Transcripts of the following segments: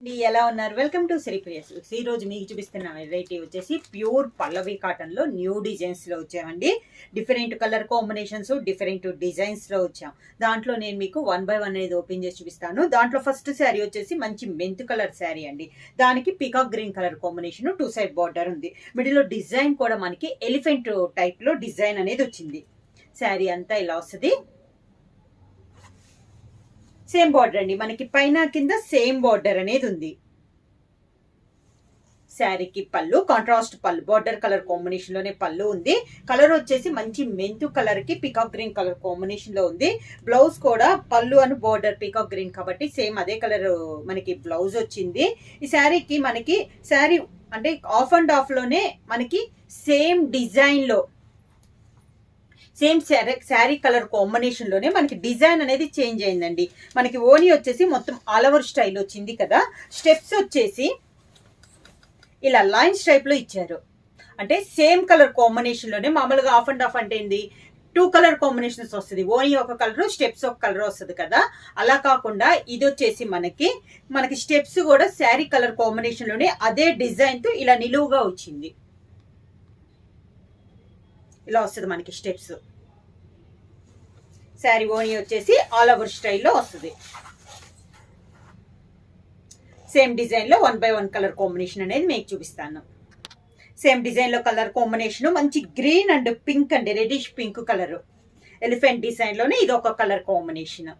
ఎలా ఉన్నారు? Welcome to Sripriya silks. ఈ రోజు మీకు చూపిస్తున్న వెరైటీ వచ్చేసి ప్యూర్ పల్లవి కాటన్ లో న్యూ డిజైన్స్ లో వచ్చామండి. Different colour combinations, different designs లో వచ్చాం. దాంట్లో నేను మీకు 1 by 1 అనేది ఓపెన్ చేసి చూపిస్తాను. దాంట్లో ఫస్ట్ శారీ వచ్చేసి మంచి మెంత్ కలర్ శారీ అండి. దానికి peacock green colour combination, 2 side border ఉంది. మిడిల్ లో డిజైన్ కూడా మనకి ఎలిఫెంట్ టైప్ లో డిజైన్ అనేది వచ్చింది. శారీ అంతా ఇలా వస్తుంది. సేమ్ బార్డర్ అండి, మనకి పైన కింద సేమ్ బార్డర్ అనేది ఉంది. శారీకి పళ్ళు కాంట్రాస్ట్ పళ్ళు, బార్డర్ కలర్ కాంబినేషన్ లోనే పళ్ళు ఉంది. కలర్ వచ్చేసి మంచి మెంతు కలర్ కి పికాక్ గ్రీన్ కలర్ కాంబినేషన్ లో ఉంది. బ్లౌజ్ కూడా పళ్ళు అని బార్డర్ పికాక్ గ్రీన్ కాబట్టి సేమ్ అదే కలర్ మనకి బ్లౌజ్ వచ్చింది. ఈ శారీకి మనకి శారీ అంటే ఆఫ్ అండ్ ఆఫ్ లోనే మనకి సేమ్ డిజైన్ లో సేమ్ శారీ కలర్ కాంబినేషన్ లోనే మనకి డిజైన్ అనేది చేంజ్ అయిందండి. మనకి ఓని వచ్చేసి మొత్తం ఆల్ ఓవర్ స్టైల్ వచ్చింది కదా. స్టెప్స్ వచ్చేసి ఇలా లైన్స్ టైప్ లో ఇచ్చారు. అంటే సేమ్ కలర్ కాంబినేషన్ లోనే, మామూలుగా ఆఫ్ అండ్ ఆఫ్ అంటే ఏంది 2 కలర్ కాంబినేషన్స్ వస్తుంది. ఓని ఒక కలర్, స్టెప్స్ ఒక కలర్ వస్తుంది కదా. అలా కాకుండా ఇది వచ్చేసి మనకి స్టెప్స్ కూడా శారీ కలర్ కాంబినేషన్ లోనే అదే డిజైన్ తో ఇలా నిలువుగా వచ్చింది. ఇలా వస్తుంది మనకి స్టెప్స్. శారీ ఓని వచ్చేసి ఆల్ ఓవర్ స్టైల్లో వస్తుంది. సేమ్ డిజైన్ లో 1 by 1 కలర్ కాంబినేషన్ అనేది మీకు చూపిస్తాను. సేమ్ డిజైన్ లో కలర్ కాంబినేషన్ మంచి గ్రీన్ అండ్ పింక్ అండి, reddish pink colour. Elephant design లోనే ఇది ఒక కలర్ కాంబినేషన్.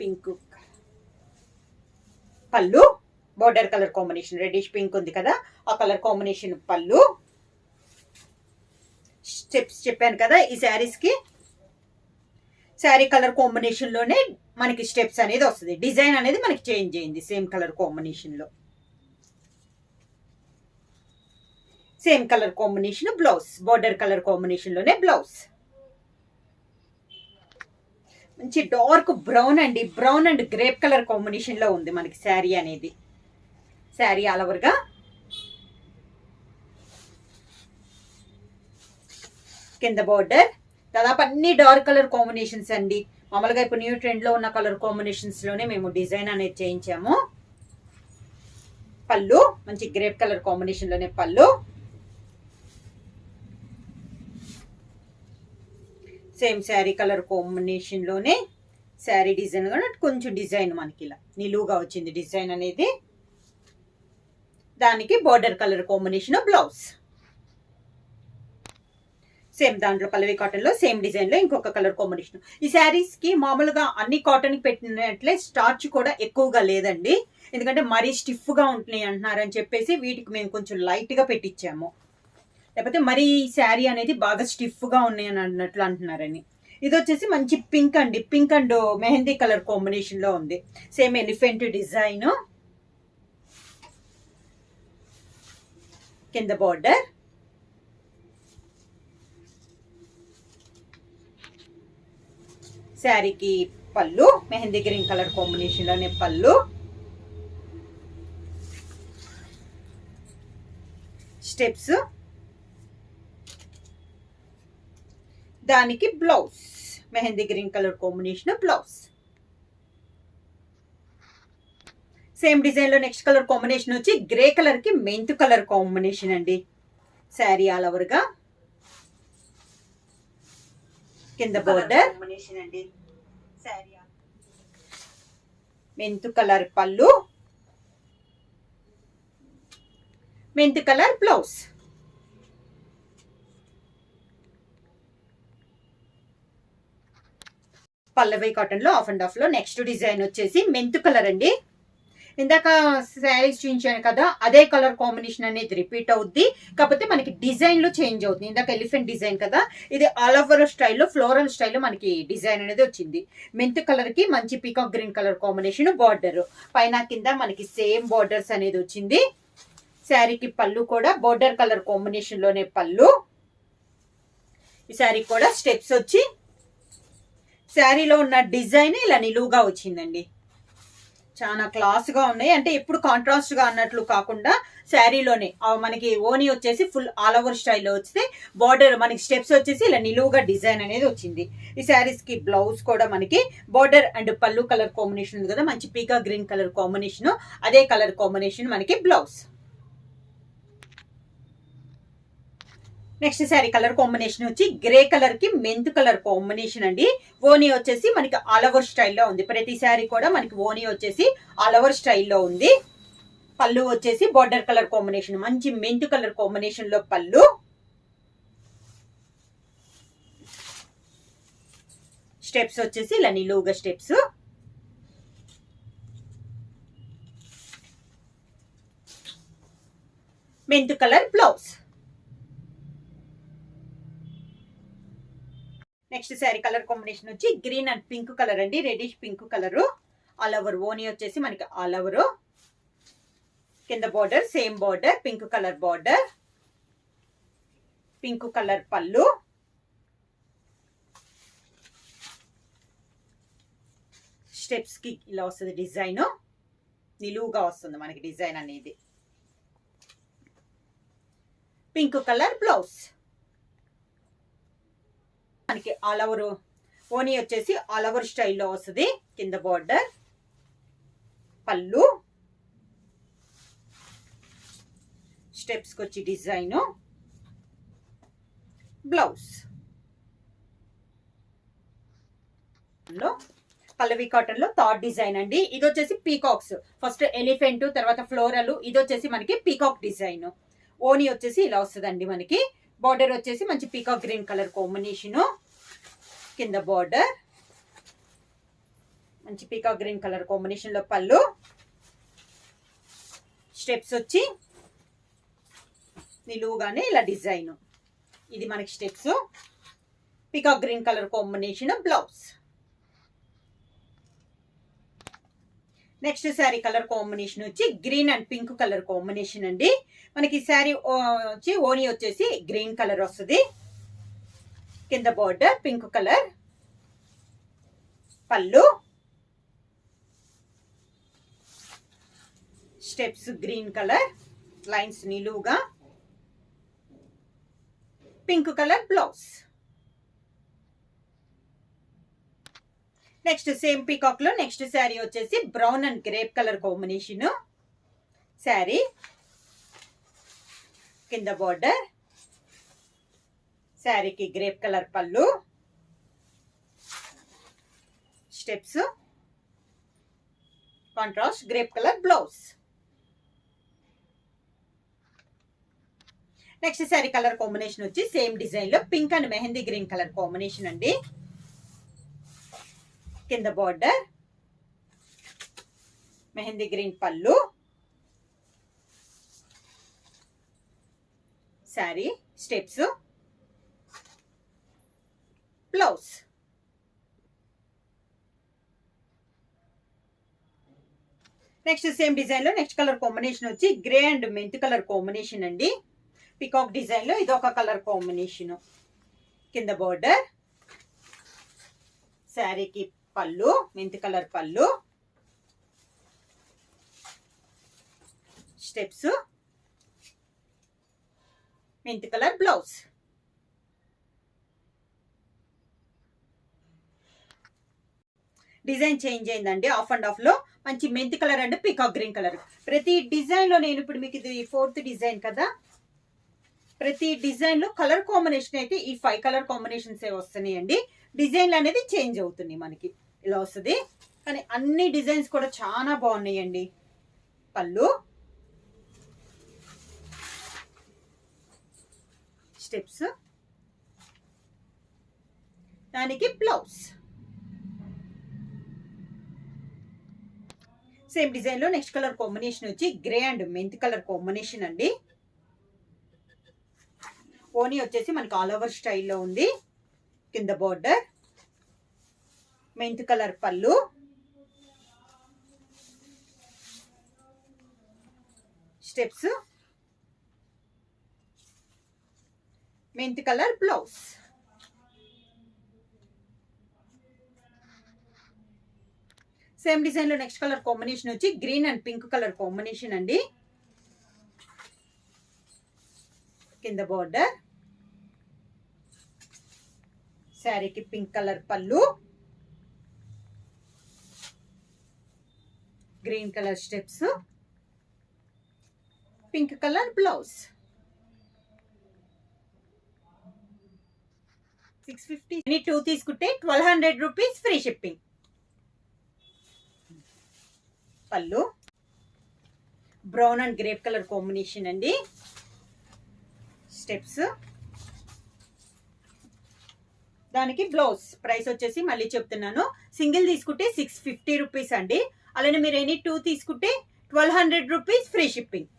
పింక్ పళ్ళు, border colour combination reddish pink ఉంది కదా, ఆ కలర్ కాంబినేషన్ పళ్ళు. స్టెప్స్ చెప్పాను కదా, ఈ శారీస్ కి శారీ కలర్ కాంబినేషన్ లోనే మనకి స్టెప్స్ అనేది వస్తుంది. డిజైన్ అనేది మనకి చేంజ్ అయింది సేమ్ కలర్ కాంబినేషన్ లో. Same colour combination blouse, border colour combination లోనే బ్లౌజ్. మంచి డార్క్ బ్రౌన్ అండి, brown and grape colour combination లో ఉంది మనకి శారీ అనేది. శారీ ఆల్ ఓవర్ గా కింద బార్డర్ దాదాపు అన్ని డార్క్ కలర్ కాంబినేషన్స్ అండి. మామూలుగా ఇప్పుడు న్యూ ట్రెండ్ లో ఉన్న కలర్ కాంబినేషన్స్ లోనే మేము డిజైన్ అనేది చేయించాము. పళ్ళు మంచి గ్రేప్ కలర్ కాంబినేషన్ లోనే పళ్ళు. సేమ్ శారీ కలర్ కాంబినేషన్ లోనే శారీ డిజైన్ కూడా కొంచెం డిజైన్ మనకి ఇలా నిలువుగా వచ్చింది డిజైన్ అనేది. దానికి border colour combination blouse. Same దాంట్లో పల్లవి కాటన్ లో సేమ్ డిజైన్ లో ఇంకొక కలర్ కాంబినేషన్. ఈ శారీస్ కి మామూలుగా అన్ని కాటన్ కి పెట్టినట్లే స్టార్చ్ కూడా ఎక్కువగా లేదండి. ఎందుకంటే మరీ స్టిఫ్ గా ఉంటున్నాయి అంటున్నారని చెప్పేసి వీటికి మేము కొంచెం లైట్ గా పెట్టించాము. లేకపోతే మరీ శారీ అనేది బాగా స్టిఫ్ గా ఉన్నాయి అని అన్నట్లు అంటున్నారని. ఇది వచ్చేసి మంచి పింక్ అండి, pink and mehndi colour combination లో ఉంది. Same elephant design. కింద బార్డర్, శారీకి పళ్ళు మెహందీ గ్రీన్ కలర్ కాంబినేషన్ లోనే పళ్ళు. స్టెప్స్, దానికి blouse mehndi green colour combination blouse. Same design లో నెక్స్ట్ కలర్ కాంబినేషన్ వచ్చి గ్రే కలర్ కి మెంతు కలర్ కాంబినేషన్ అండి. శారీ ఆల్ ఓవర్ గా కింద బోర్డర్ కాంబినేషన్ అండి. శారీ మెంతు కలర్ పళ్ళు, మెంతు కలర్ బ్లౌజ్. పల్లవి కాటన్ లో ఆఫ్ అండ్ ఆఫ్ లో నెక్స్ట్ డిజైన్ వచ్చేసి మెంతు కలర్ అండి. ఇందాక శారీస్ చూపించాను కదా, అదే కలర్ కాంబినేషన్ అనేది రిపీట్ అవుద్ది, కాకపోతే మనకి డిజైన్ లో చేంజ్ అవుతుంది. ఇందాక ఎలిఫెంట్ డిజైన్ కదా, ఇది ఆల్ ఓవర్ స్టైల్లో ఫ్లోరల్ స్టైల్లో మనకి డిజైన్ అనేది వచ్చింది. మెంత్ కలర్ కి మంచి peacock green colour combination border, పైన కింద మనకి సేమ్ బార్డర్స్ అనేది వచ్చింది. శారీకి పళ్ళు కూడా బార్డర్ కలర్ కాంబినేషన్ లోనే పళ్ళు. ఈ శారీ కూడా స్టెప్స్ వచ్చి శారీలో ఉన్న డిజైన్ ఇలా నిలువుగా వచ్చిందండి. చాలా క్లాస్ గా ఉన్నాయి. అంటే ఎప్పుడు కాంట్రాస్ట్ గా అన్నట్లు కాకుండా శారీలోనే మనకి ఓని వచ్చేసి ఫుల్ ఆల్ ఓవర్ స్టైల్లో వస్తే బార్డర్ మనకి స్టెప్స్ వచ్చేసి ఇలా నిలువుగా డిజైన్ అనేది వచ్చింది. ఈ శారీస్ కి బ్లౌజ్ కూడా మనకి బార్డర్ అండ్ పళ్ళు కలర్ కాంబినేషన్ ఉంది కదా, మంచి పీకా గ్రీన్ కలర్ కాంబినేషన్, అదే కలర్ కాంబినేషన్ మనకి blouse. Next sari colour combination వచ్చి గ్రే కలర్ కి మెంత్ కలర్ కాంబినేషన్ అండి. ఓనీ వచ్చేసి మనకి ఆల్ ఓవర్ స్టైల్లో ఉంది. ప్రతి శారీ కూడా మనకి ఓనీ వచ్చేసి ఆల్ ఓవర్ స్టైల్లో ఉంది. పళ్ళు వచ్చేసి బార్డర్ కలర్ కాంబినేషన్, మంచి మెంత్ కలర్ కాంబినేషన్ లో పళ్ళు. స్టెప్స్ వచ్చేసి ఇలా నిలువుగా steps. Mint colour blouse. Next sari colour combination వచ్చి గ్రీన్ అండ్ పింక్ కలర్ అండి, reddish pink colour. All over ఓనీ వచ్చేసి మనకి ఆల్ ఓవర్. కింద border same border, pink colour border, pink colour పళ్ళు. స్టెప్స్ కి ఇలా వస్తుంది డిజైన్, నిలువుగా వస్తుంది మనకి డిజైన్ అనేది. Pink colour blouse. మనకి ఆల్ ఓవర్ ఓనీ వచ్చేసి ఆల్ ఓవర్ స్టైల్లో వస్తుంది. కింద బార్డర్, పళ్ళు, స్టెప్స్ కి వచ్చి డిజైన్, బ్లౌజ్. పల్లవి కాటన్ లో థర్డ్ డిజైన్ అండి. ఇది వచ్చేసి పీకాక్స్, ఫస్ట్ ఎలిఫెంట్, తర్వాత ఫ్లోరల్. ఇది వచ్చేసి మనకి పీకాక్ డిజైన్. ఓనీ వచ్చేసి ఇలా వస్తుందండి మనకి. బార్డర్ వచ్చేసి మంచి పీకాక్ గ్రీన్ కలర్ కాంబినేషన్. కింద బార్డర్ మంచి పీకాక్ గ్రీన్ కలర్ కాంబినేషన్ లో పళ్ళు. స్టెప్స్ వచ్చి నిలువుగానే ఇలా డిజైన్. ఇది మనకి steps. Peacock green colour combination blouse. Next sari colour combination వచ్చి green and pink colour combination అండి. మనకి శారీ వచ్చి ఓనీ వచ్చేసి గ్రీన్ కలర్ వస్తుంది. కింద బార్డర్ పింక్ కలర్, పళ్ళు, స్టెప్స్ గ్రీన్ కలర్, లైన్స్ నిలువుగా, pink colour blouse. Next same peacock లో నెక్స్ట్ శారీ వచ్చేసి brown and grape colour combination sari. కింద బార్డర్, శారీకి గ్రేప్ కలర్ పళ్ళు, steps, contrast grape colour blouse. Next sari colour combination వచ్చి సేమ్ డిజైన్ లో pink and mehndi green colour combination అండి. కింద బార్డర్, మెహందీ గ్రీన్ పళ్ళు, sari, steps, blouse. Next same design లో నెక్స్ట్ కలర్ కాంబినేషన్ వచ్చి grey and mint colour combination అండి. Peacock design లో ఇది ఒక కలర్ కాంబినేషన్. కింద బార్డర్, శారీకి పళ్ళు, మెంత్ కలర్ పళ్ళు, steps, mint colour blouse. Design change అయిందండి. ఆఫ్ అండ్ ఆఫ్ లో మంచి mint colour and peacock green colour. ప్రతి డిజైన్ లో నేను ఇప్పుడు మీకు ఇది 4th డిజైన్ కదా, ప్రతి డిజైన్ లో కలర్ కాంబినేషన్ అయితే ఈ 5 కలర్ కాంబినేషన్స్ వస్తున్నాయండి. డిజైన్లు అనేది చేంజ్ అవుతున్నాయి మనకి, ఇలా వస్తుంది. కానీ అన్ని డిజైన్స్ కూడా చాలా బాగున్నాయండి. పళ్ళు, స్టెప్స్, దానికి బ్లౌజ్. సేమ్ డిజైన్ లో నెక్స్ట్ కలర్ కాంబినేషన్ వచ్చి grey and mint colour combination అండి. ఓనీ వచ్చేసి మనకి ఆల్ ఓవర్ స్టైల్లో ఉంది. కింద బార్డర్, మెంత్ కలర్ పళ్ళు, steps, mint colour blouse. Same design లో నెక్స్ట్ కలర్ కాంబినేషన్ వచ్చి green and pink colour combination అండి. కింద బార్డర్, శారీకి పింక్ కలర్ పళ్ళు, green colour steps, pink colour blouse. 650. 2 తీసుకుంటే 1200 రూపీస్ ఫ్రీ షిప్పింగ్. పళ్ళు brown and grape colour combination అండి. Steps, దానికి బ్లౌజ్. ప్రైస్ వచ్చేసి మళ్ళీ చెప్తున్నాను, సింగిల్ తీసుకుంటే 650 రూపీస్ అండి. అలానే మీరు ఎనీ 2 తీసుకుంటే 1200 రూపీస్ ఫ్రీ షిప్పింగ్.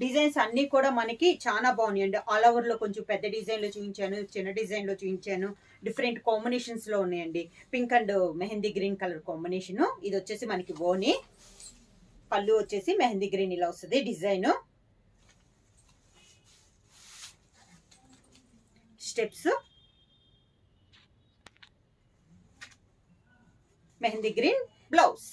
డిజైన్స్ అన్ని కూడా మనకి చాలా బాగున్నాయండి. ఆల్ ఓవర్ లో కొంచెం పెద్ద డిజైన్ లో చూపించాను, చిన్న డిజైన్ లో చూపించాను, డిఫరెంట్ కాంబినేషన్స్ లో ఉన్నాయండి. Pink and mehndi green colour combination. ఇది వచ్చేసి మనకి ఓని. పళ్ళు వచ్చేసి మెహందీ గ్రీన్ ఇలా వస్తుంది design. Steps, mehndi green blouse.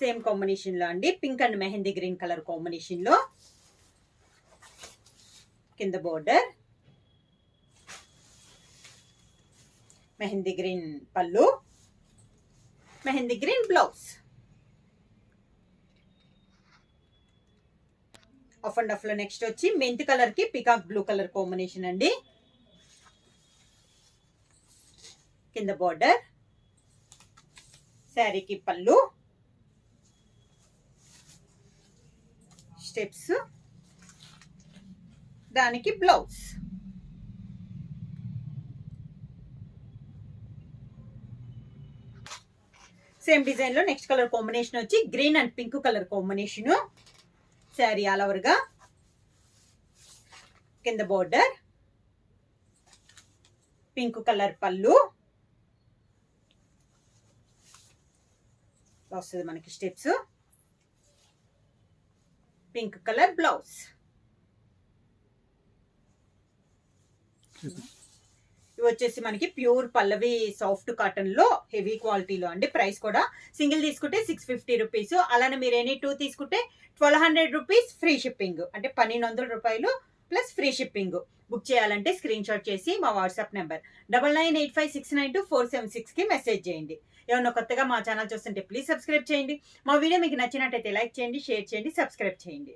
Same combination లో అండి, pink and mehndi green colour combination లో. కింద బోర్డర్, మెహందీ గ్రీన్ పళ్ళు, mehndi green blouse. Of and of లో నెక్స్ట్ వచ్చి మెంత్ కలర్ కి పికాక్ బ్లూ కలర్ కాంబినేషన్ అండి. కింద బోర్డర్, శారీకి పళ్ళు, స్టెప్స్, దానికి బ్లౌజ్. సేమ్ డిజైన్ లో నెక్స్ట్ కలర్ కాంబినేషన్ వచ్చి green and pink colour combination. Sari all over గా. కింద బోర్డర్, పింక్ కలర్ పళ్ళు వస్తుంది మనకి. Steps, pink colour blouse. ఇవి వచ్చేసి మనకి ప్యూర్ పల్లవి సాఫ్ట్ కాటన్ లో హెవీ క్వాలిటీలో అండి. ప్రైస్ కూడా సింగిల్ తీసుకుంటే 650 రూపీస్. అలానే మీరు ఎనీ 2 తీసుకుంటే 1200 రూపీస్ ఫ్రీ షిప్పింగ్. అంటే 1200 రూపాయలు ప్లస్ ఫ్రీ షిప్పింగ్. బుక్ చేయాలంటే స్క్రీన్ షాట్ చేసి మా వాట్సాప్ నెంబర్ 9985692476 కి మెసేజ్ చేయండి. ఏమన్నా కొత్తగా మా ఛానల్ చూస్తుంటే ప్లీజ్ సబ్స్క్రైబ్ చేయండి. మా వీడియో మీకు నచ్చినట్టయితే లైక్ చేయండి, షేర్ చేయండి, సబ్స్క్రైబ్ చేయండి.